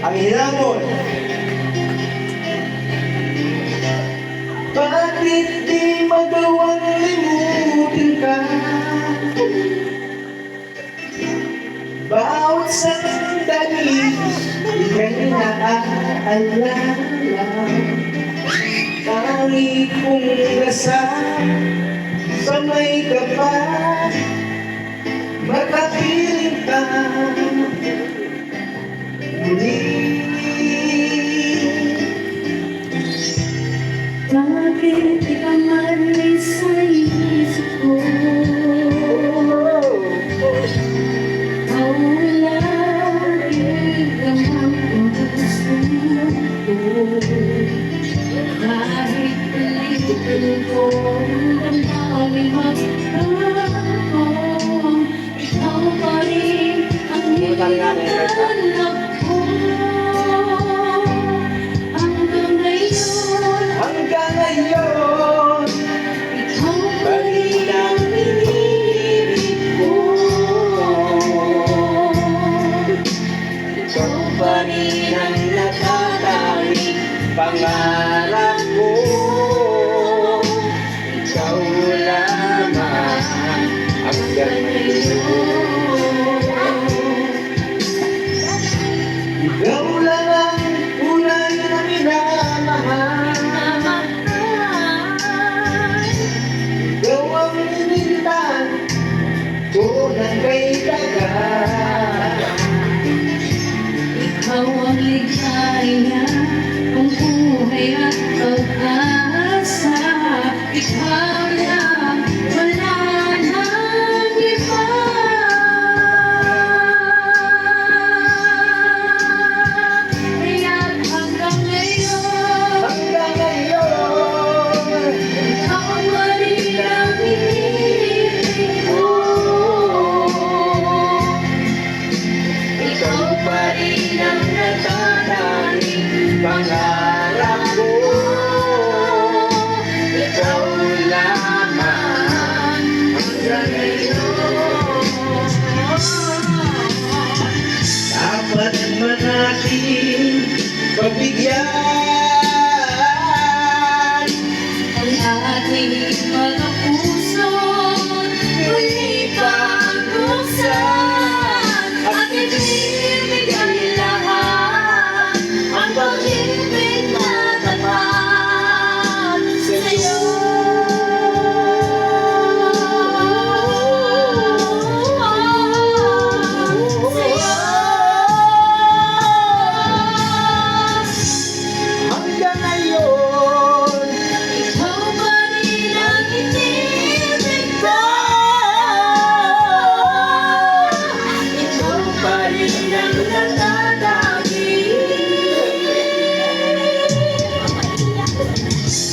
ang hinamon. Bakit di magawang limutin ka? Bawat sandali ika'y naaalala. Tangi kong nasasanay ka pa, makapiling ka muli. Bakit di ka maray sa isip ko? Mawala ang puso ko. Kahit palitin ko ang damdamin magbago, ikaw pa rin ang hinahanap ko. Hanggang ngayon, Ikaw pa rin ang iniibig ko. Ikaw pa rin ang natatanging pangarap ko. Ikaw lamang hanggang ngayon. Ikaw lang ang tunay na minamahal. Ikaw ang inintan ko ng kay dagat. Ikaw ang ligaya, ang buhay at pag-asa. Ikaw lang, wala nang iba. Kaya't hanggang ngayon, Hanggang ngayon, ikaw pa rin ang iniibig ko. Ikaw pa rin ang natatanging pangarap ko. Ikaw lamang hanggang ngayon. Dapat man natin pagbigyan ang ating mga puso't muli pang buksan at ibigay lahat ang pag-ibig na tapat sa'yo. hanggang ngayon. Ikaw pa rin ang iniibig ko. Ikaw pa rin ang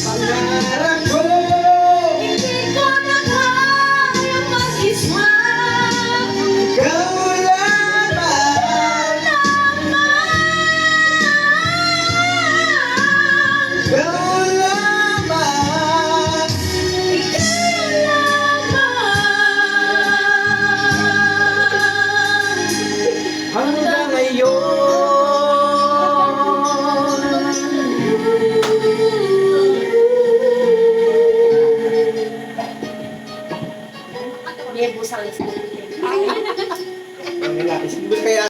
Pangarap ko. hindi ko na kayang mag-isa. Ikaw lamang. Ikaw lamang. Hanggang ngayon. Dia busang listrik. Ang lalaki, kaya